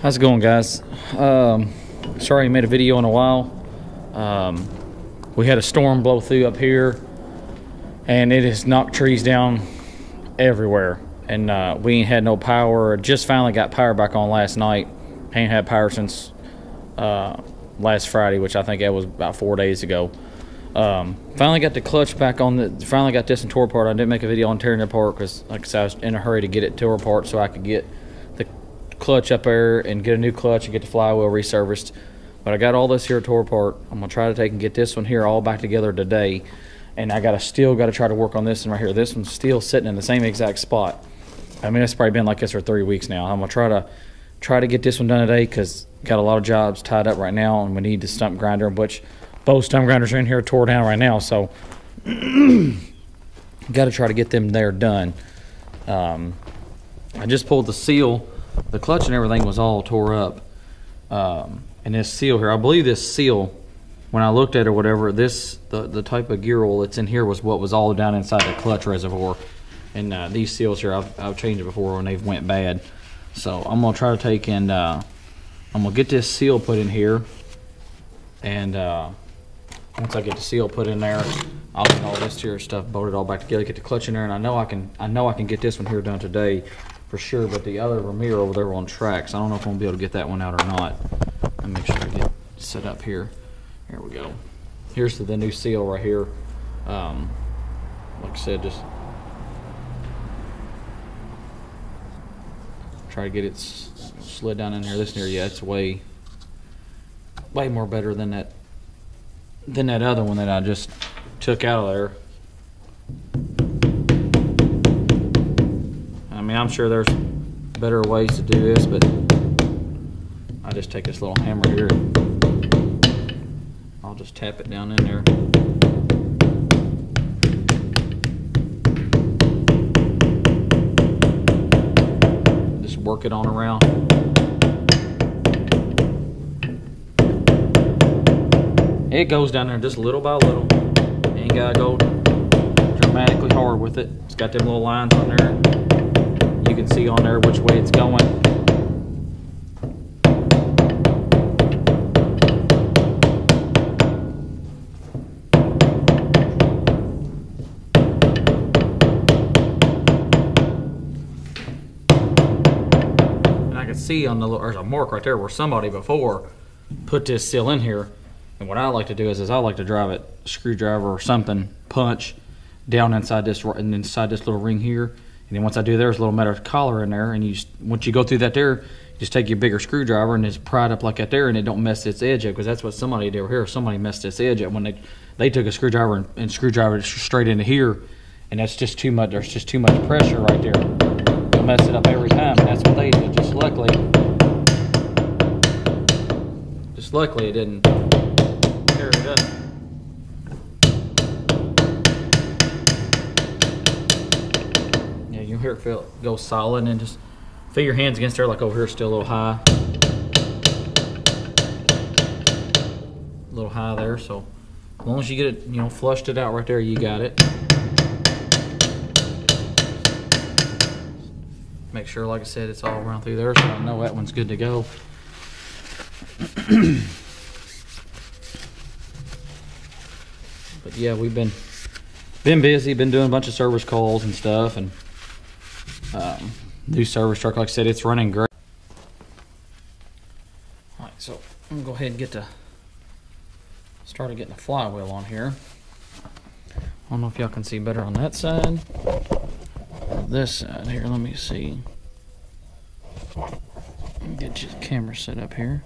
How's it going, guys? Sorry I made a video in a while. We had a storm blow through up here, and it has knocked trees down everywhere. And we ain't had no power. Just finally got power back on last night. Ain't had power since last Friday, which I think that was about 4 days ago. Finally got the clutch back on. Finally got this in tore apart. I didn't make a video on tearing it apart because, like I said, I was in a hurry to get it tore apart so I could get the clutch up there and get a new clutch and get the flywheel resurfaced. But I got all this here tore apart. I'm gonna try to take and get this one here all back together today. And I still gotta try to work on this one right here. This one's still sitting in the same exact spot. I mean, it's probably been like this for 3 weeks now. I'm gonna try to get this one done today because got a lot of jobs tied up right now, and we need the stump grinder, which both stump grinders are in here tore down right now. So got to try to get them there done. I just pulled the seal. The clutch and everything was all tore up. And this seal here, I believe this seal, when I looked at it or whatever, the type of gear oil that's in here was what was all down inside the clutch reservoir. And these seals here, I've changed it before when they've went bad. So I'm gonna try to take and I'm gonna get this seal put in here. And once I get the seal put in there, I'll get all this here stuff bolted all back together, get the clutch in there, and I know I can get this one here done today for sure. But the other Vermeer over there on tracks, I don't know if I'm gonna be able to get that one out or not. Let me make sure I get set up here. Here we go. Here's the new seal right here. Like I said, just try to get it slid down in here. This near, yeah, it's way more better than that other one that I just took out of there. I mean, I'm sure there's better ways to do this, but I just take this little hammer here. I'll just tap it down in there. Just work it on around. It goes down there just little by little. Ain't gotta go dramatically hard with it. It's got them little lines on there. You can see on there which way it's going. And I can see on the little, there's a mark right there where somebody before put this seal in here. And what I like to do is I like to drive it, screwdriver or something, punch down inside this little ring here. And then once I do, there's a little metal collar in there. And once you go through that there, you just take your bigger screwdriver and just pry it up like that there, and it don't mess its edge up, because that's what somebody did over here. Somebody messed its edge up when they took a screwdriver and screwdriver it straight into here, and that's just too much. There's just too much pressure right there. They'll mess it up every time, and that's what they did. Just luckily it didn't. It up. Yeah, you hear it feel it go solid, and just feel your hands against there, like over here, still a little high. A little high there, so as long as you get it, flushed it out right there, you got it. Make sure, like I said, it's all around through there, so I know that one's good to go. But yeah, we've been busy, been doing a bunch of service calls and stuff, and new service truck, like I said, it's running great. All right, so I'm gonna go ahead and started getting the flywheel on here. I don't know if y'all can see better on that side. This side here, let me see. Get your camera set up here.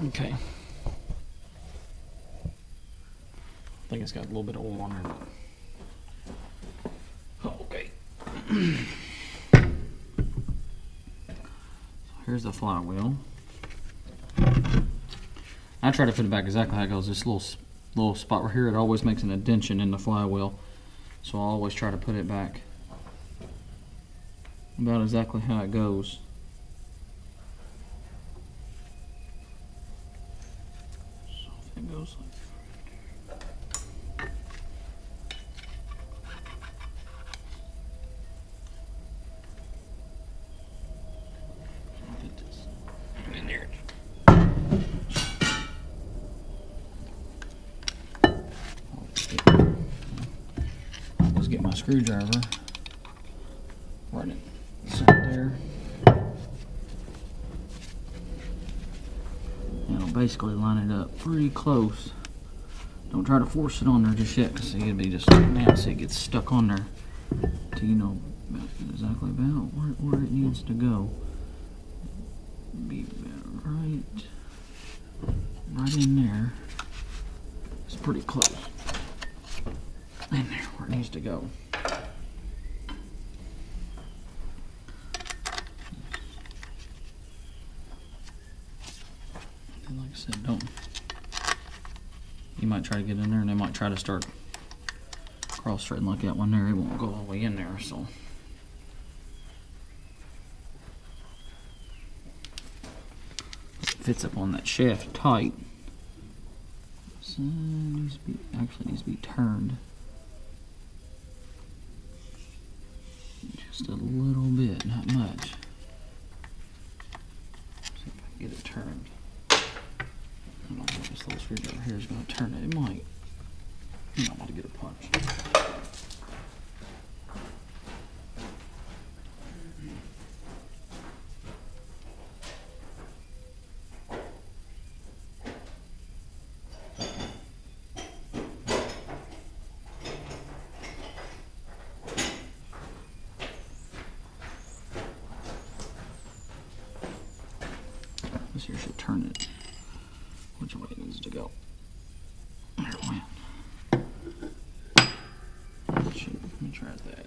Okay. I think it's got a little bit of oil on there. Oh, okay. Here's the flywheel. I try to put it back exactly how it goes. This little spot right here, it always makes an indentation in the flywheel. So I always try to put it back about exactly how it goes. So if it goes like screwdriver right inside there. And it'll basically line it up pretty close. Don't try to force it on there just yet, because it'll be just nasty. It gets stuck on there till you know exactly about where it needs to go. Be right in there. It's pretty close. In there where it needs to go. And like I said, don't. You might try to get in there, and they might try to start cross-threading like that one there. It won't go all the way in there, so. It fits up on that shaft tight. So it needs to be, actually needs to be turned. Just a little bit, not much. See if I can get it turned. I don't know if this little screwdriver here is going to turn it. It might. You might want to get a punch. This here should turn it which way it needs to go. There it went. Let me try that.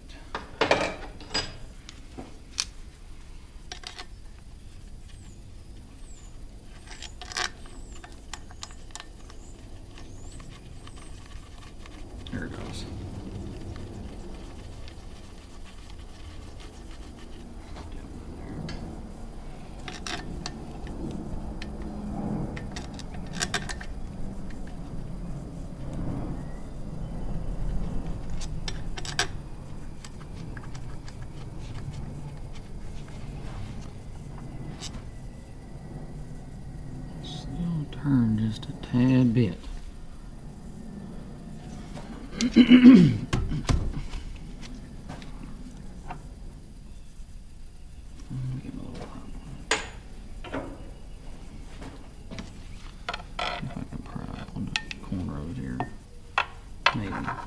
There it goes. Turn just a tad bit. If I can pry up on the corner over here. Maybe not.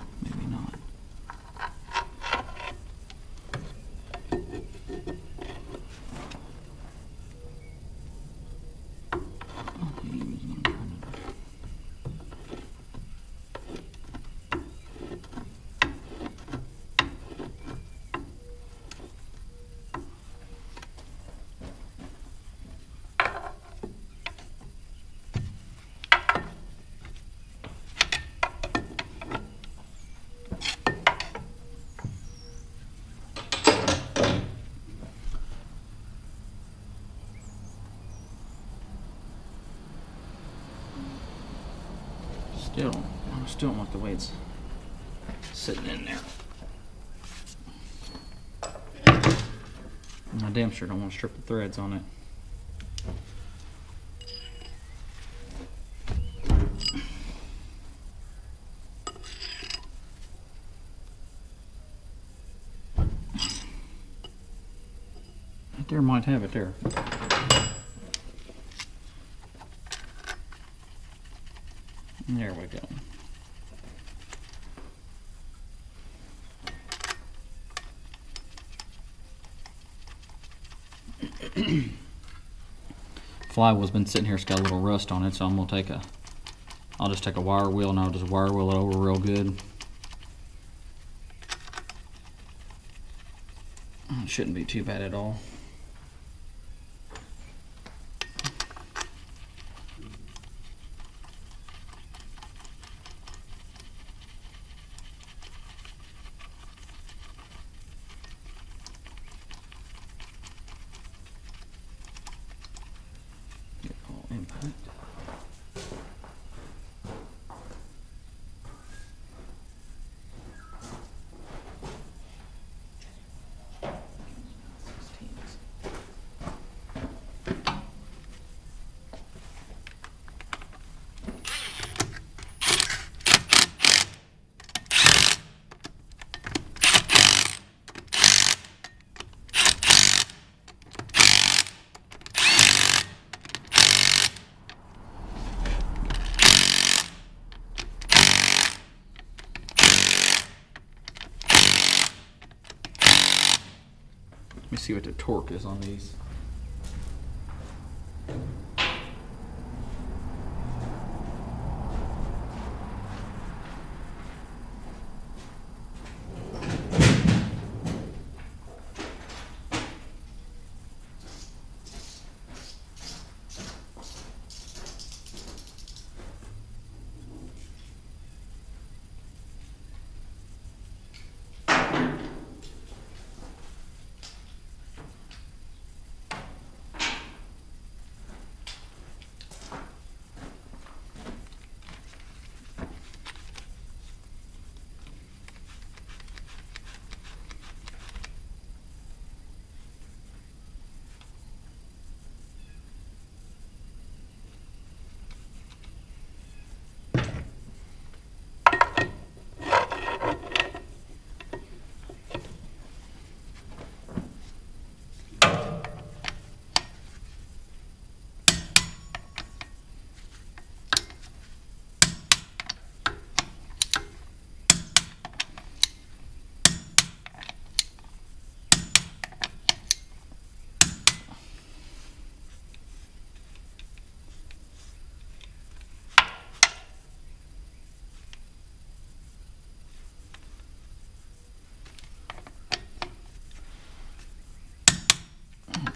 I still don't like the way it's sitting in there. And I damn sure don't want to strip the threads on it. Right there might have it there. There we go. Flywheel's been sitting here, it's got a little rust on it, so I'll just take a wire wheel and I'll just wire wheel it over real good. It shouldn't be too bad at all. Impact. see what the torque is on these.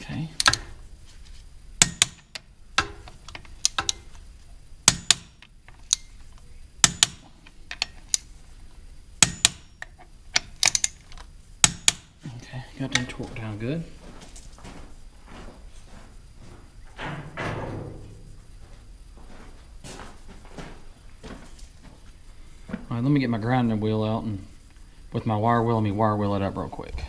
Okay. Okay, got them torqued down good. All right, let me get my grinding wheel out, and with my wire wheel, let me wire wheel it up real quick.